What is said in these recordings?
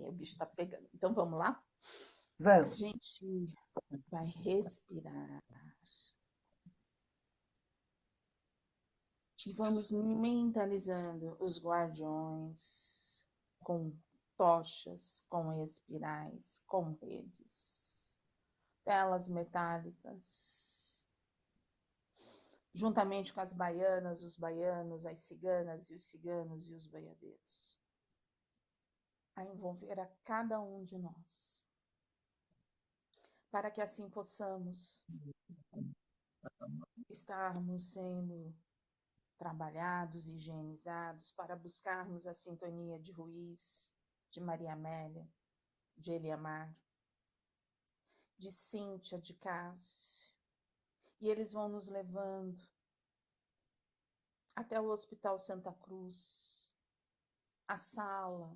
o bicho está pegando. Então vamos lá? Vamos. A gente vai respirar. E vamos mentalizando os guardiões com tochas, com espirais, com redes, telas metálicas, juntamente com as baianas, os baianos, as ciganas e os ciganos e os baiadeiros, a envolver a cada um de nós, para que assim possamos estarmos sendo trabalhados e higienizados para buscarmos a sintonia de Ruiz, de Maria Amélia, de Eliamar, de Cíntia, de Cássio, e eles vão nos levando até o Hospital Santa Cruz, a sala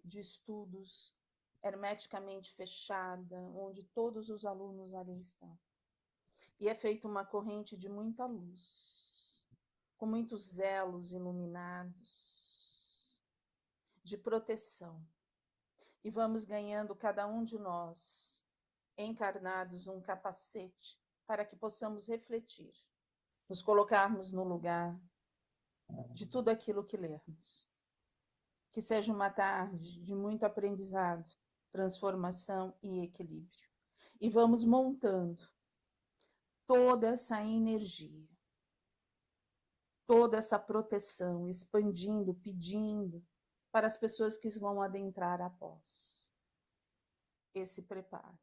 de estudos hermeticamente fechada, onde todos os alunos ali estão. E é feita uma corrente de muita luz, com muitos elos iluminados, de proteção. E vamos ganhando, cada um de nós, encarnados, um capacete para que possamos refletir, nos colocarmos no lugar de tudo aquilo que lermos. Que seja uma tarde de muito aprendizado, transformação e equilíbrio. E vamos montando toda essa energia, toda essa proteção, expandindo, pedindo para as pessoas que vão adentrar após esse preparo.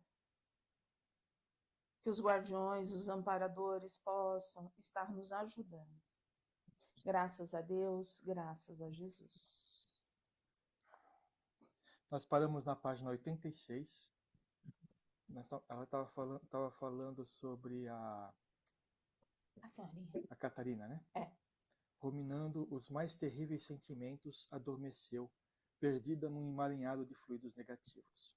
Que os guardiões, os amparadores possam estar nos ajudando. Graças a Deus, graças a Jesus. Nós paramos na página 86. Ela estava falando sobre a senhorinha. A Catarina, né? É. Ruminando os mais terríveis sentimentos, adormeceu, perdida num emaranhado de fluidos negativos.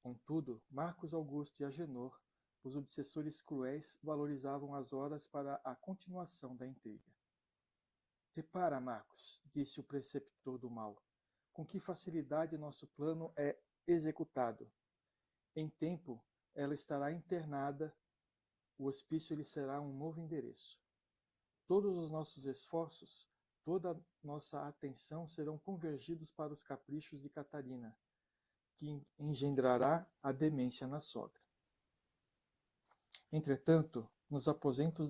Contudo, Marcos Augusto e Agenor, os obsessores cruéis, valorizavam as horas para a continuação da intriga. Repara, Marcos, disse o preceptor do mal, com que facilidade nosso plano é executado. Em tempo, ela estará internada, o hospício lhe será um novo endereço. Todos os nossos esforços, toda nossa atenção serão convergidos para os caprichos de Catarina, que engendrará a demência na sogra. Entretanto, nos aposentos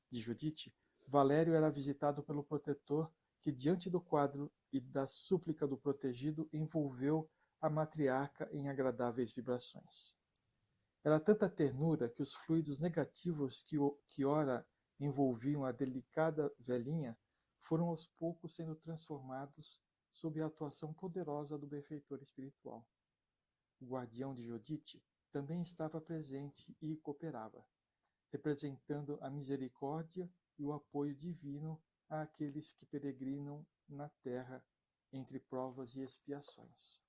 de Judite, Valério era visitado pelo protetor que, diante do quadro e da súplica do protegido, envolveu a matriarca em agradáveis vibrações. Era tanta ternura que os fluidos negativos que ora envolviam a delicada velhinha foram aos poucos sendo transformados sob a atuação poderosa do benfeitor espiritual. O guardião de Judite também estava presente e cooperava, representando a misericórdia e o apoio divino àqueles que peregrinam na terra entre provas e expiações.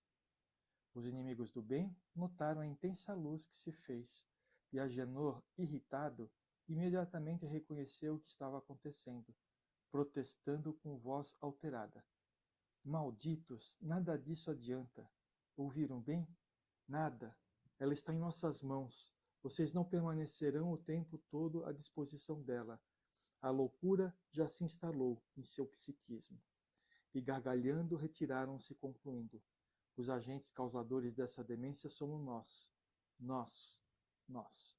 Os inimigos do bem notaram a intensa luz que se fez, e Agenor, irritado, imediatamente reconheceu o que estava acontecendo, protestando com voz alterada. Malditos, nada disso adianta. Ouviram bem? Nada. Ela está em nossas mãos. Vocês não permanecerão o tempo todo à disposição dela. A loucura já se instalou em seu psiquismo. E gargalhando retiraram-se, concluindo: os agentes causadores dessa demência somos nós. Nós.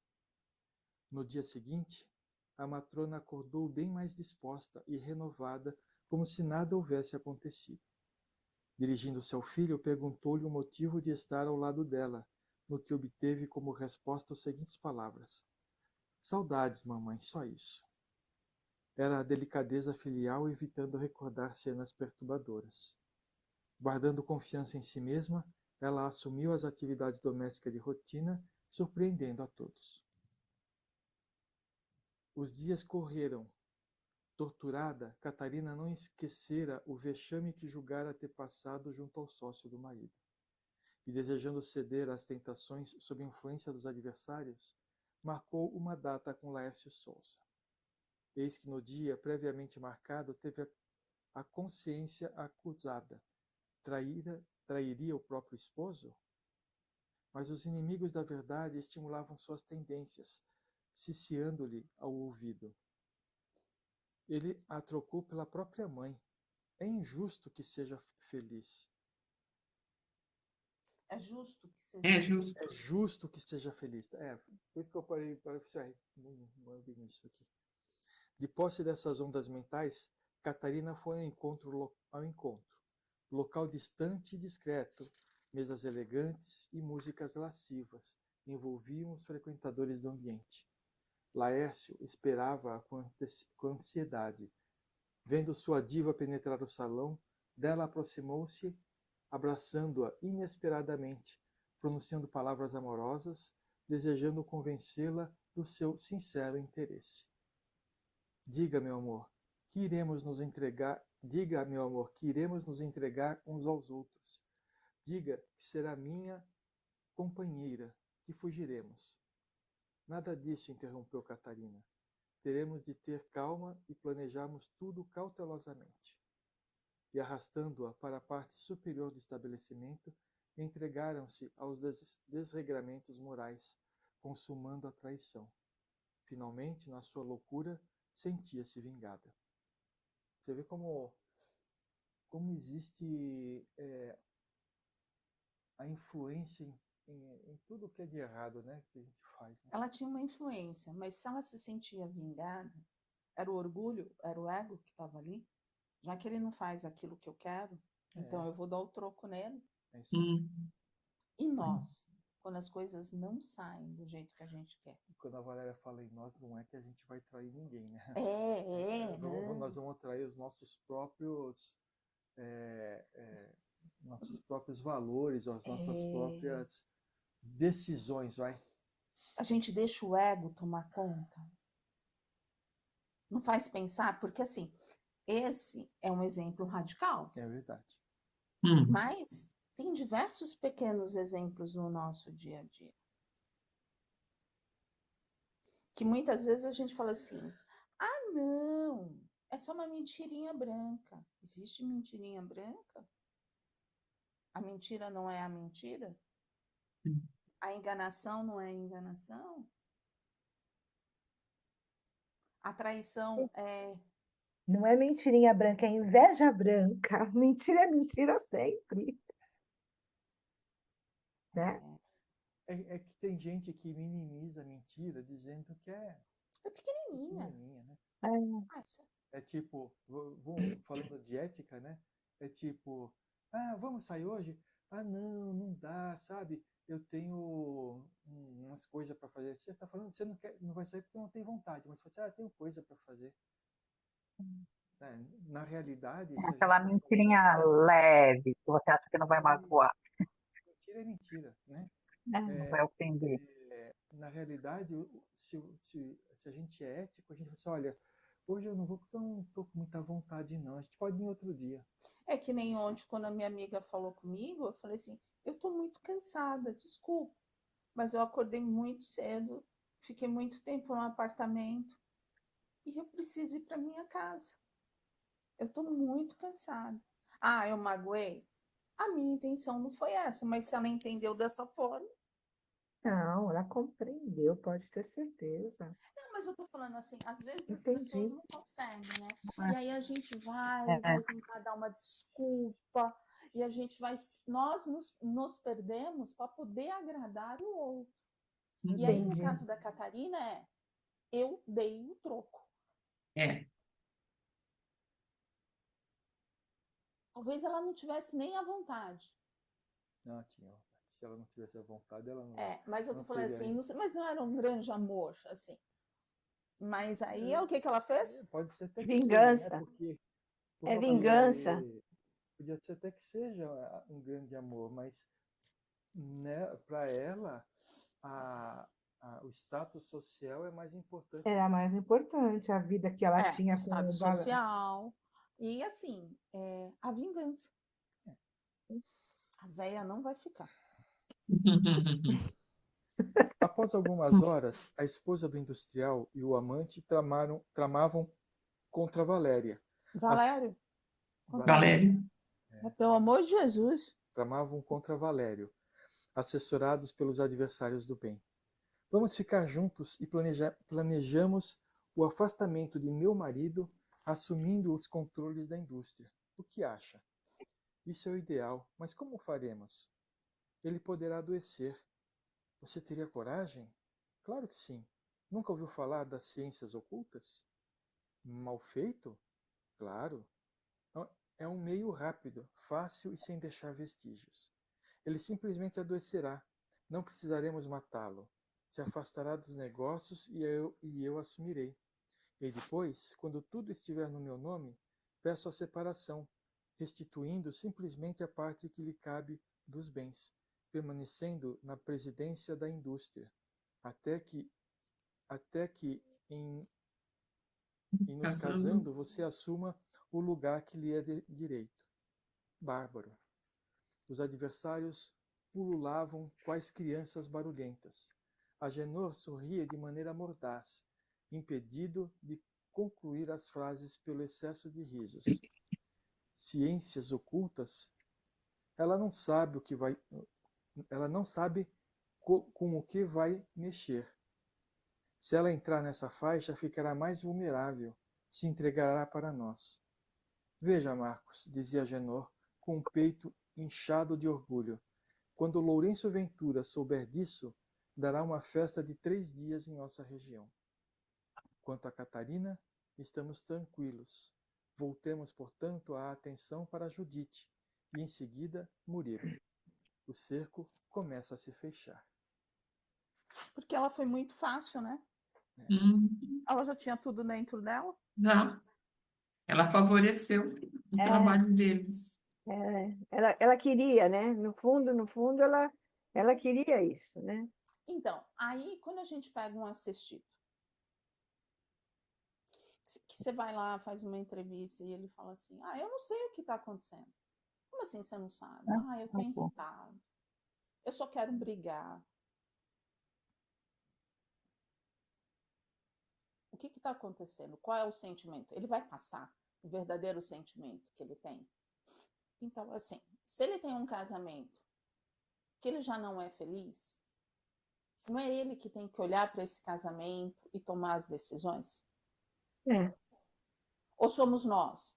No dia seguinte, a matrona acordou bem mais disposta e renovada, como se nada houvesse acontecido. Dirigindo-se ao filho, perguntou-lhe o motivo de estar ao lado dela, no que obteve como resposta as seguintes palavras: saudades, mamãe, só isso. Era a delicadeza filial evitando recordar cenas perturbadoras. Guardando confiança em si mesma, ela assumiu as atividades domésticas de rotina, surpreendendo a todos. Os dias correram. Torturada, Catarina não esquecera o vexame que julgara ter passado junto ao sócio do marido. E desejando ceder às tentações sob influência dos adversários, marcou uma data com Laércio Souza. Eis que no dia previamente marcado teve a consciência acusada, trairia o próprio esposo? Mas os inimigos da verdade estimulavam suas tendências, ciciando-lhe ao ouvido. Ele a trocou pela própria mãe. É injusto que seja feliz. É justo que seja. É justo. É justo que seja feliz. Por isso que eu parei para não vi isso aqui. De posse dessas ondas mentais, Catarina foi ao encontro. Local distante e discreto, mesas elegantes e músicas lascivas envolviam os frequentadores do ambiente. Laércio esperava-a com ansiedade. Vendo sua diva penetrar o salão, dela aproximou-se, abraçando-a inesperadamente, pronunciando palavras amorosas, desejando convencê-la do seu sincero interesse. Diga, meu amor, que iremos nos entregar uns aos outros. Diga que será minha companheira, que fugiremos. Nada disso, interrompeu Catarina. Teremos de ter calma e planejarmos tudo cautelosamente. E arrastando-a para a parte superior do estabelecimento, entregaram-se aos desregramentos morais, consumando a traição. Finalmente, na sua loucura, sentia-se vingada. Você vê como existe a influência em tudo que é de errado, né, que a gente faz. Né? Ela tinha uma influência, mas se ela se sentia vingada, era o orgulho, era o ego que estava ali. Já que ele não faz aquilo que eu quero, então eu vou dar o troco nele. É isso aí. E nós, quando as coisas não saem do jeito que a gente quer? E quando a Valéria fala em nós, não é que a gente vai trair ninguém, né? Nós vamos trair os nossos próprios valores, as nossas próprias decisões, vai. A gente deixa o ego tomar conta. Não faz pensar, porque assim, esse é um exemplo radical. É verdade. Mas tem diversos pequenos exemplos no nosso dia a dia. Que muitas vezes a gente fala assim, não, é só uma mentirinha branca. Existe mentirinha branca? A mentira não é a mentira? A enganação não é a enganação? A traição é... Não é mentirinha branca, é inveja branca. Mentira é mentira sempre. Né? É que tem gente que minimiza a mentira dizendo que é pequenininha, né? É. É tipo, falando de ética, né? É tipo, vamos sair hoje? Não dá, sabe? Eu tenho umas coisas para fazer. Você está falando, você não vai sair porque não tem vontade, mas você fala, tenho coisa para fazer. Na realidade... Aquela mentirinha leve, que você acha que não vai magoar. Mentira é mentira, né? Não vai ofender. Na realidade, se a gente é ético, a gente fala assim, olha, hoje eu não vou porque eu não estou com muita vontade, não. A gente pode ir em outro dia. É que nem ontem, quando a minha amiga falou comigo, eu falei assim, eu estou muito cansada, desculpa, mas eu acordei muito cedo, fiquei muito tempo no apartamento e eu preciso ir para minha casa. Eu estou muito cansada. Eu magoei? A minha intenção não foi essa, mas se ela entendeu dessa forma... Não, ela compreendeu, pode ter certeza. Não, mas eu tô falando assim, às vezes as Entendi. pessoas não conseguem, né? E aí a gente vai tentar dar uma desculpa, e a gente vai... Nós nos perdemos para poder agradar o outro. Entendi. E aí, no caso da Catarina, eu dei o troco. Talvez ela não tivesse nem a vontade. Não, tinha. Se ela não tivesse a vontade, ela não... Mas eu tô falando assim, mas não era um grande amor, assim. Mas aí, o que ela fez? Pode ser até que Vingança. seja, né? Porque Vingança. Podia ser até que seja um grande amor, mas né, para ela, o status social é mais importante. Era mais importante, a vida que ela tinha o status social. E assim, a vingança. A véia não vai ficar. Após algumas horas, a esposa do industrial e o amante tramavam contra Valéria. Valério? Valério. Pelo amor de Jesus. tramavam contra Valério, assessorados pelos adversários do bem. Vamos ficar juntos e planejamos o afastamento de meu marido, assumindo os controles da indústria. O que acha? Isso é o ideal, mas como faremos? Ele poderá adoecer. Você teria coragem? Claro que sim. Nunca ouviu falar das ciências ocultas? Mal feito? Claro. É um meio rápido, fácil e sem deixar vestígios. Ele simplesmente adoecerá. Não precisaremos matá-lo. Se afastará dos negócios e eu assumirei. E depois, quando tudo estiver no meu nome, peço a separação, restituindo simplesmente a parte que lhe cabe dos bens, permanecendo na presidência da indústria, até que em nos casando você assuma o lugar que lhe é de direito. Bárbaro. Os adversários pululavam quais crianças barulhentas. Agenor sorria de maneira mordaz, impedido de concluir as frases pelo excesso de risos. Ciências ocultas? Ela não sabe com o que vai mexer. Se ela entrar nessa faixa, ficará mais vulnerável, se entregará para nós. Veja, Marcos, dizia Agenor, com o peito inchado de orgulho. Quando Lourenço Ventura souber disso, dará uma festa de 3 dias em nossa região. Quanto a Catarina, estamos tranquilos. Voltemos, portanto, a atenção para Judite e, em seguida, Murilo. O cerco começa a se fechar. Porque ela foi muito fácil, né? Ela já tinha tudo dentro dela. Já. Ela favoreceu o trabalho deles. Ela queria, né? No fundo, ela queria isso, né? Então, aí, quando a gente pega um assistido, que você vai lá, faz uma entrevista e ele fala assim, eu não sei o que está acontecendo. Como assim você não sabe? Eu estou irritado. Eu só quero brigar. O que está acontecendo? Qual é o sentimento? Ele vai passar o verdadeiro sentimento que ele tem? Então, assim, se ele tem um casamento que ele já não é feliz, não é ele que tem que olhar para esse casamento e tomar as decisões? Ou somos nós,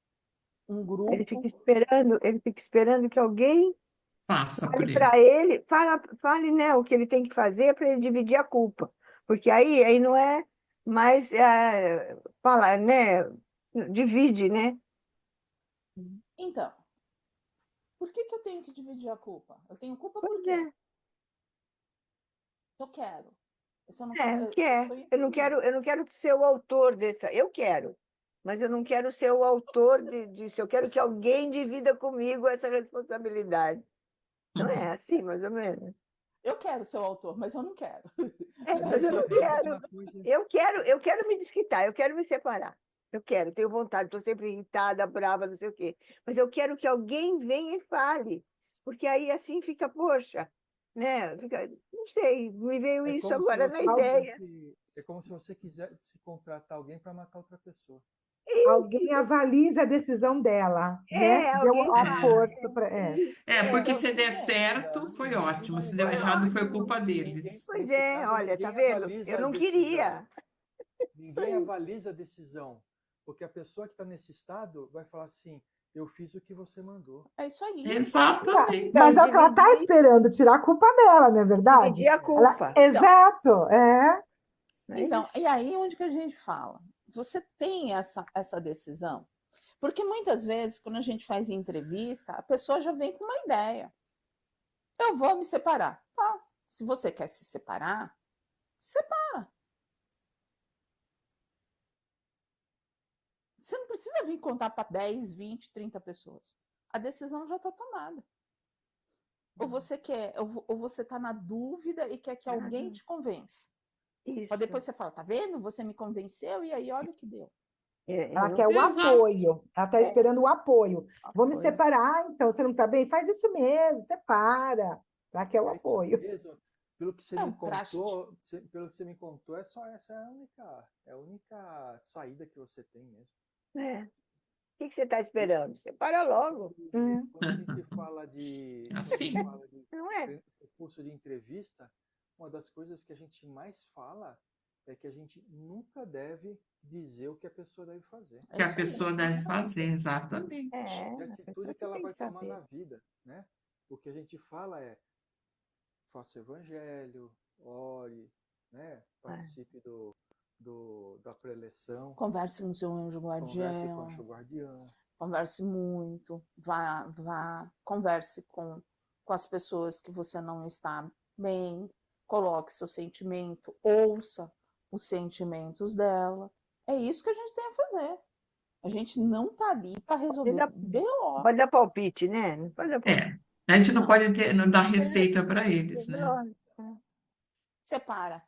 um grupo... Ele fica esperando que alguém Faça por fale ele. para ele, fale, né, o que ele tem que fazer para ele dividir a culpa. Porque aí não é mais falar, né? Divide, né? Então, por que eu tenho que dividir a culpa? Eu tenho culpa por Pois quê? é. Eu quero. Eu não quero ser o autor dessa. Eu quero, mas eu não quero ser o autor disso. Eu quero que alguém divida comigo essa responsabilidade. Não é assim, mais ou menos? Eu quero ser o autor, mas eu não quero. Mas eu não quero. Eu quero me desquitar, eu quero me separar. Eu quero, tenho vontade, estou sempre irritada, brava, não sei o quê. Mas eu quero que alguém venha e fale. Porque aí assim fica, poxa, né? Não sei, me veio isso agora na ideia. É como se você quisesse contratar alguém para matar outra pessoa. Alguém avaliza a decisão dela, né? Deu Alguém a fala, força para. Porque se der certo, foi ótimo. Se deu errado, foi culpa deles. Pois Nesse é, caso, olha, tá ninguém vendo? avaliza Eu a não decisão. queria. Ninguém avaliza a decisão. Porque a pessoa que está nesse estado vai falar assim, eu fiz o que você mandou. É isso aí. Exatamente. Mas é o que ela está esperando, tirar a culpa dela, não é verdade? Dividir a culpa. Exato, é. Então, e aí onde que a gente fala? Você tem essa decisão? Porque muitas vezes, quando a gente faz entrevista, a pessoa já vem com uma ideia. Eu vou me separar. Tá. Se você quer se separar, separa. Você não precisa vir contar para 10, 20, 30 pessoas. A decisão já está tomada. Ou você quer, ou você está na dúvida e quer que alguém te convença. Para depois você fala, tá vendo? Você me convenceu e aí olha o que deu. Ela quer o apoio. Ela está esperando o apoio. Vou me separar, então. Você não está bem? Faz isso mesmo, separa. Ela quer o apoio. Pelo que você me contou, essa é a única saída que você tem mesmo. que você está esperando? Você para logo, Quando a gente fala de, quando a gente Assim. fala de não é? curso de entrevista, uma das coisas que a gente mais fala é que a gente nunca deve dizer o que a pessoa deve fazer. É Que a isso aí. pessoa deve fazer, exatamente. É, Que a atitude pessoa que ela tem vai que tomar saber. na vida, né? O que a gente fala é: faça o evangelho, ore, né? Participe da preleção, Converse com seu anjo converse com o guardião, anjo guardião. converse muito, converse com as pessoas que você não está bem, coloque seu sentimento, ouça os sentimentos dela. É isso que a gente tem a fazer. A gente não está ali para resolver dar- BO. Pode dar palpite, né? Não pode dar palpite. A gente não Não. pode não dar receita para eles, né? Separa.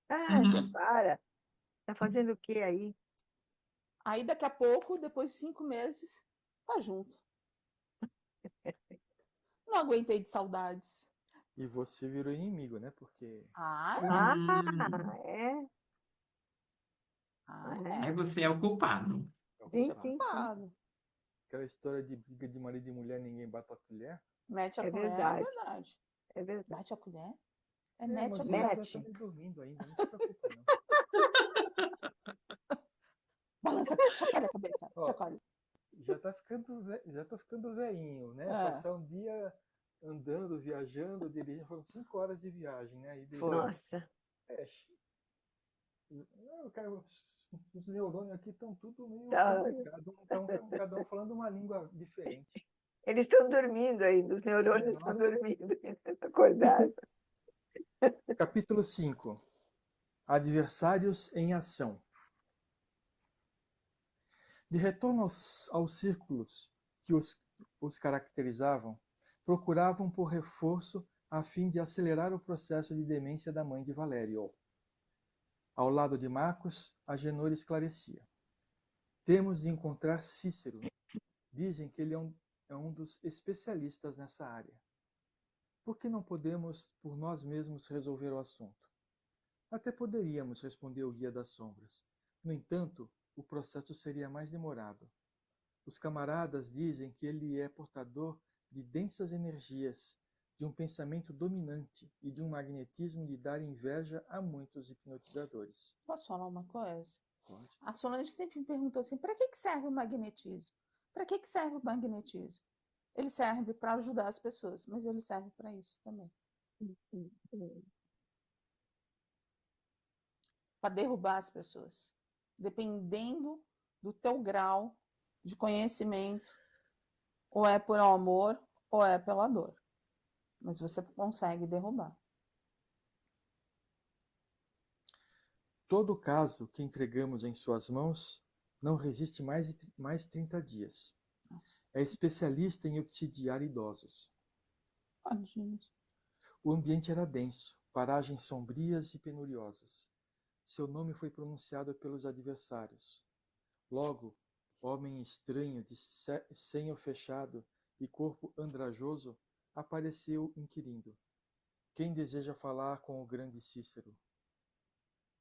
Você Uhum. para. Tá fazendo o que aí? Aí daqui a pouco, depois de 5 meses, tá junto. Não aguentei de saudades. E você virou inimigo, né? Porque Ah, É. Aí você é o culpado. Sim, isso é sim, sim. culpado. aquela história de briga de marido e mulher, ninguém bate a colher. Mete a É colher, verdade. é verdade. É verdade. Bate a colher? É, É, mete mas a o colher. Zé Mete. tá ali dormindo ainda, não se preocupa, não. Balança, chacoalha a cabeça, Ó, chacoalha. Já tô ficando velhinho, né? É. Passar um dia andando, viajando, dirigindo, foram 5 horas de viagem, né? E Foi. Nossa. É, os neurônios aqui estão tudo meio Tá. complicado, cada um falando uma língua diferente. Eles estão dormindo ainda, os neurônios estão Nossa. dormindo, acordados. Capítulo 5. Adversários em ação. De retorno aos círculos que os caracterizavam, procuravam por reforço a fim de acelerar o processo de demência da mãe de Valério. Ao lado de Marcos, Agenor esclarecia. Temos de encontrar Cícero. Dizem que ele é um dos especialistas nessa área. Por que não podemos, por nós mesmos, resolver o assunto? Até poderíamos, respondeu o Guia das Sombras. No entanto, o processo seria mais demorado. Os camaradas dizem que ele é portador de densas energias, de um pensamento dominante e de um magnetismo de dar inveja a muitos hipnotizadores. Posso falar uma coisa? Pode. A Solange sempre me perguntou assim, para que serve o magnetismo? Para que serve o magnetismo? Ele serve para ajudar as pessoas, mas ele serve para isso também. Para derrubar as pessoas. Dependendo do teu grau de conhecimento, ou é por amor, ou é pela dor. Mas você consegue derrubar. Todo caso que entregamos em suas mãos não resiste mais 30 dias. Nossa. É especialista em obsidiar idosos. Tadinho. O ambiente era denso, paragens sombrias e penuriosas. Seu nome foi pronunciado pelos adversários. Logo, homem estranho, de senho fechado e corpo andrajoso, apareceu inquirindo. Quem deseja falar com o grande Cícero?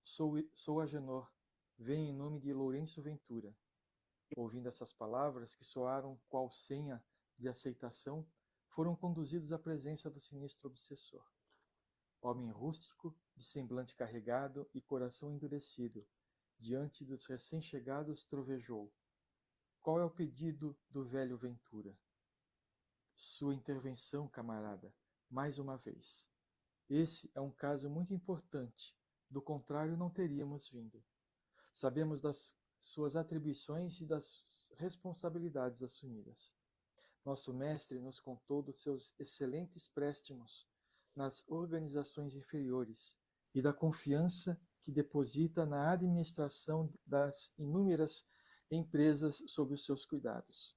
Sou Agenor. Venho em nome de Lourenço Ventura. Ouvindo essas palavras, que soaram qual senha de aceitação, foram conduzidos à presença do sinistro obsessor. Homem rústico, de semblante carregado e coração endurecido, diante dos recém-chegados trovejou. Qual é o pedido do velho Ventura? Sua intervenção, camarada, mais uma vez. Esse é um caso muito importante, do contrário não teríamos vindo. Sabemos das suas atribuições e das responsabilidades assumidas. Nosso mestre nos contou dos seus excelentes préstimos nas organizações inferiores e da confiança que deposita na administração das inúmeras empresas sob os seus cuidados.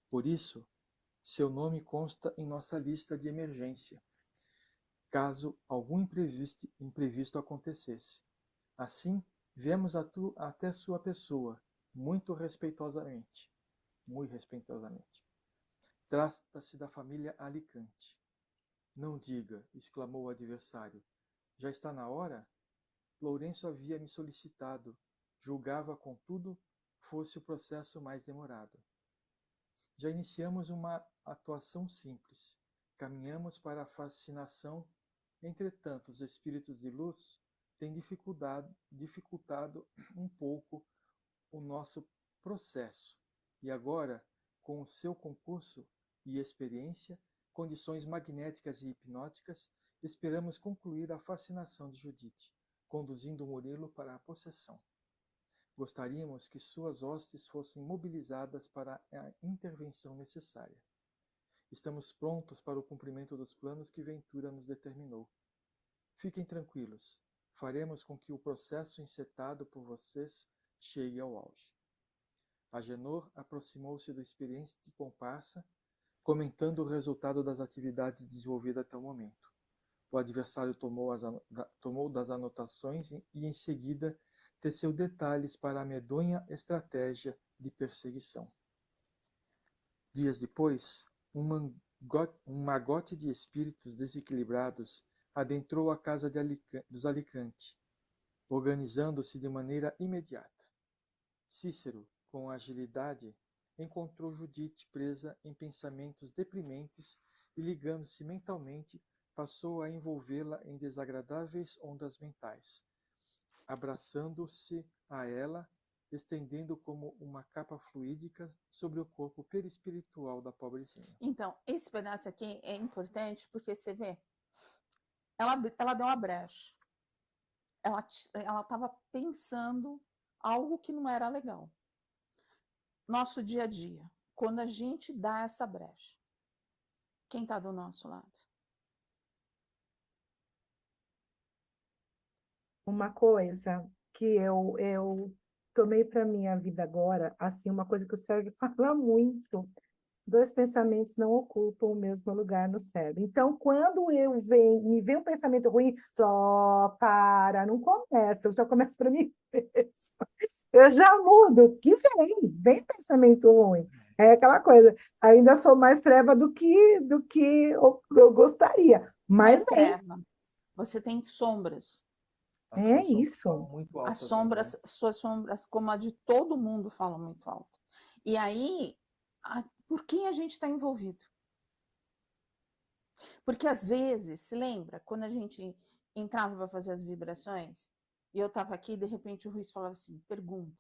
Por isso, seu nome consta em nossa lista de emergência, caso algum imprevisto acontecesse. Assim, viemos até sua pessoa, muito respeitosamente. Trata-se da família Alicante. Não diga, exclamou o adversário. Já está na hora? Lourenço havia me solicitado. Julgava, contudo, fosse o processo mais demorado. Já iniciamos uma atuação simples. Caminhamos para a fascinação. Entretanto, os espíritos de luz têm dificultado um pouco o nosso processo. E agora, com o seu concurso e experiência, condições magnéticas e hipnóticas, esperamos concluir a fascinação de Judite, conduzindo Murilo para a possessão. Gostaríamos que suas hostes fossem mobilizadas para a intervenção necessária. Estamos prontos para o cumprimento dos planos que Ventura nos determinou. Fiquem tranquilos, faremos com que o processo encetado por vocês chegue ao auge. Agenor aproximou-se do experiente de comparsa, comentando o resultado das atividades desenvolvidas até o momento. O adversário tomou das anotações e, em seguida, teceu detalhes para a medonha estratégia de perseguição. Dias depois, um magote de espíritos desequilibrados adentrou a casa dos Alicante, organizando-se de maneira imediata. Cícero, com agilidade, encontrou Judite presa em pensamentos deprimentes e, ligando-se mentalmente, passou a envolvê-la em desagradáveis ondas mentais, abraçando-se a ela, estendendo como uma capa fluídica sobre o corpo perispiritual da pobrezinha. Então, esse pedaço aqui é importante porque você vê, ela deu uma brecha. Ela estava pensando algo que não era legal. Nosso dia a dia, quando a gente dá essa brecha, quem está do nosso lado? Uma coisa que eu tomei para minha vida agora, assim, uma coisa que o Sérgio fala muito: dois pensamentos não ocupam o mesmo lugar no cérebro. Então, quando me vem um pensamento ruim, só para, não começa, eu já começo para mim mesmo. Eu já mudo, que vem pensamento ruim. É aquela coisa, ainda sou mais treva do que eu gostaria, mas vem. Treva. Você tem sombras. É isso. Muito alto, As sombras, suas sombras, como a de todo mundo, falam muito alto. E aí, por quem a gente está envolvido? Porque às vezes, se lembra, quando a gente entrava para fazer as vibrações, e eu estava aqui, de repente o Ruiz falava assim, pergunta,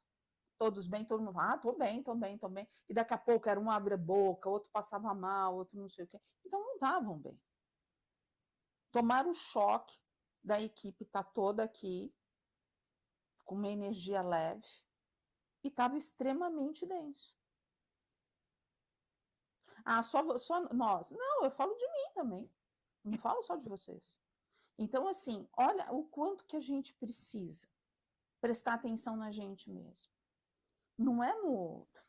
todos bem? Todo mundo, tô bem, tô bem, tô bem. E daqui a pouco era um abre a boca, outro passava mal, outro não sei o quê. Então não estavam bem. Tomaram o choque da equipe estar toda aqui, com uma energia leve, e estava extremamente denso. Só nós. Não, eu falo de mim também. Não falo só de vocês. Então, assim, olha o quanto que a gente precisa prestar atenção na gente mesmo. Não é no outro.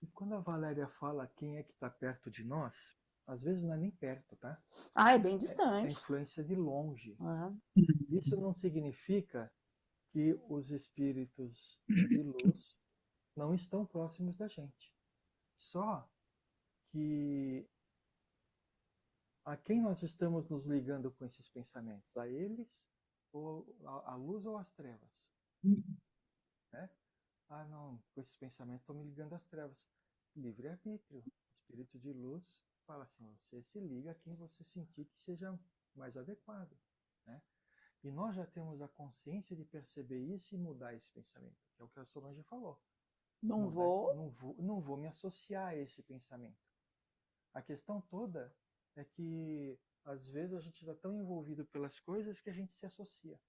E quando a Valéria fala quem é que está perto de nós, às vezes não é nem perto, tá? É bem distante. É influência de longe. Isso não significa que os espíritos de luz não estão próximos da gente. Só que a quem nós estamos nos ligando com esses pensamentos? A eles, ou a luz ou as trevas? Né? Não, com esses pensamentos estou me ligando às trevas. Livre-arbítrio. Espírito de luz fala assim, você se liga a quem você sentir que seja mais adequado. Né? E nós já temos a consciência de perceber isso e mudar esse pensamento, que é o que a Solange falou. Não vou me associar a esse pensamento. A questão toda é que, às vezes, a gente está tão envolvido pelas coisas que a gente se associa.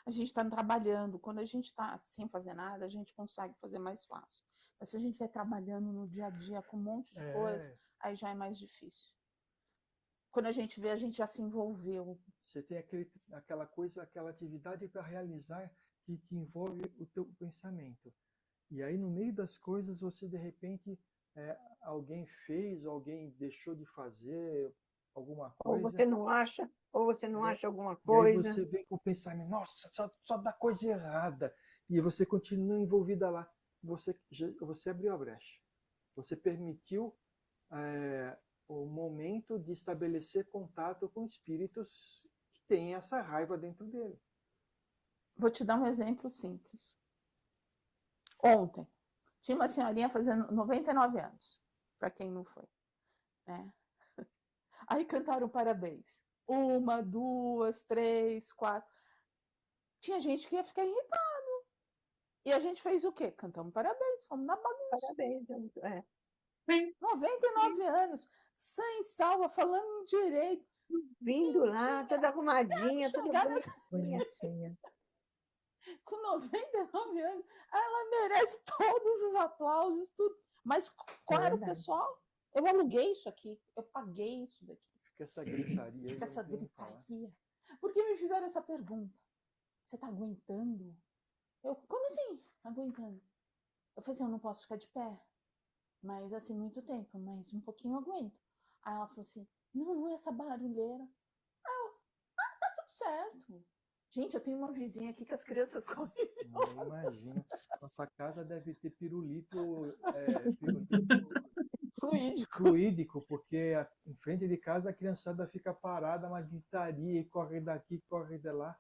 A gente está trabalhando. Quando a gente está sem fazer nada, a gente consegue fazer mais fácil. Mas se a gente estiver trabalhando no dia a dia com um monte de coisa, aí já é mais difícil. Quando a gente vê, a gente já se envolveu. Você tem aquela coisa, aquela atividade para realizar que te envolve o teu pensamento. E aí, no meio das coisas, você, de repente, alguém fez, alguém deixou de fazer alguma coisa. Ou você não acha alguma coisa. E aí você vem com o pensamento, nossa, só dá coisa errada. E você continua envolvida lá. Você abriu a brecha. Você permitiu o momento de estabelecer contato com espíritos que têm essa raiva dentro dele. Vou te dar um exemplo simples. Ontem, tinha uma senhorinha fazendo 99 anos, para quem não foi, né? Aí cantaram parabéns. 1, 2, 3, 4. Tinha gente que ia ficar irritada. E a gente fez o quê? Cantamos parabéns, fomos na bagunça. Parabéns. 99 anos, sã e salva, falando direito. Vindo lá, toda arrumadinha, toda Chegar nessa- Bonitinha. com 99 anos, ela merece todos os aplausos, tudo. Mas qual era o verdade. pessoal? Eu aluguei isso aqui, eu paguei isso daqui. Fica essa gritaria aí, Fica essa não tem o que falar. gritaria. Por que me fizeram essa pergunta? Você está aguentando? Eu, como assim, aguentando? Eu falei assim, eu não posso ficar de pé. Mas assim, muito tempo, mas um pouquinho eu aguento. Aí ela falou assim, não é essa barulheira. Aí eu, tá tudo certo. Gente, eu tenho uma vizinha aqui que as crianças correm. Não imagina. Nossa casa deve ter pirulito Fluídico. fluídico, porque em frente de casa a criançada fica parada, uma gritaria, e corre daqui, corre de lá.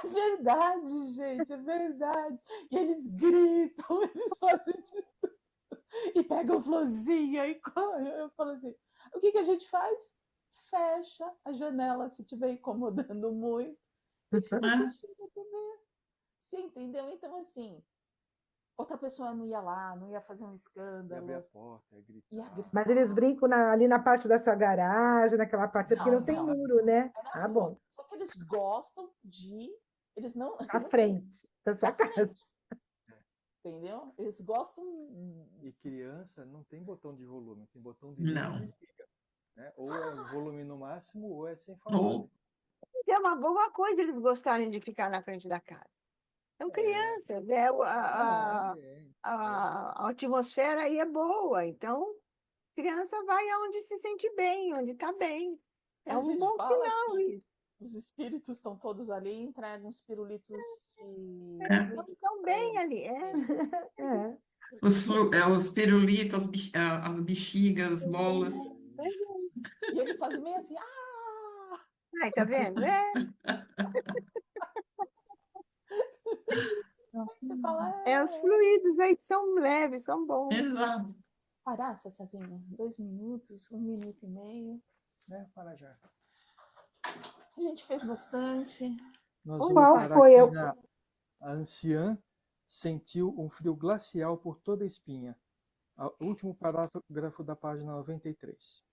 É verdade, gente, é verdade. E eles gritam, eles fazem de tudo. E pegam florzinha e eu falo assim, o que a gente faz? Fecha a janela se estiver incomodando muito e fica assistindo a TV. Você entendeu? Então, assim, outra pessoa não ia lá, não ia fazer um E escândalo. abrir a porta, Ia gritar. gritar. Mas eles brincam ali na parte da sua garagem, naquela parte, porque não tem Não. muro, né? É na Ah, rua. bom. Só que eles gostam de... Eles não... À frente da sua à casa. frente. Entendeu? Eles gostam... E criança não tem botão de volume, tem botão de Não. liga e desliga, né? Ou é o volume no máximo, ou é sem falar. Ou É uma boa coisa eles gostarem de ficar na frente da casa. São crianças, né? A atmosfera aí é boa, então criança vai aonde se sente bem, onde está bem. É A um gente bom fala sinal que isso. os espíritos estão todos ali e entregam os pirulitos de Estão bem ali. É. os pirulitos, as bexigas, as bolas. E eles fazem meio assim, ah! Ai, tá vendo? Aí você fala, Os fluidos aí que são leves, são bons. Exato. parar, Cezinha, 2 minutos, 1 minuto e meio. Né? Para já. A gente fez bastante. Nós Qual vamos parar foi aqui eu? A anciã sentiu um frio glacial por toda a espinha. O último parágrafo da página 93.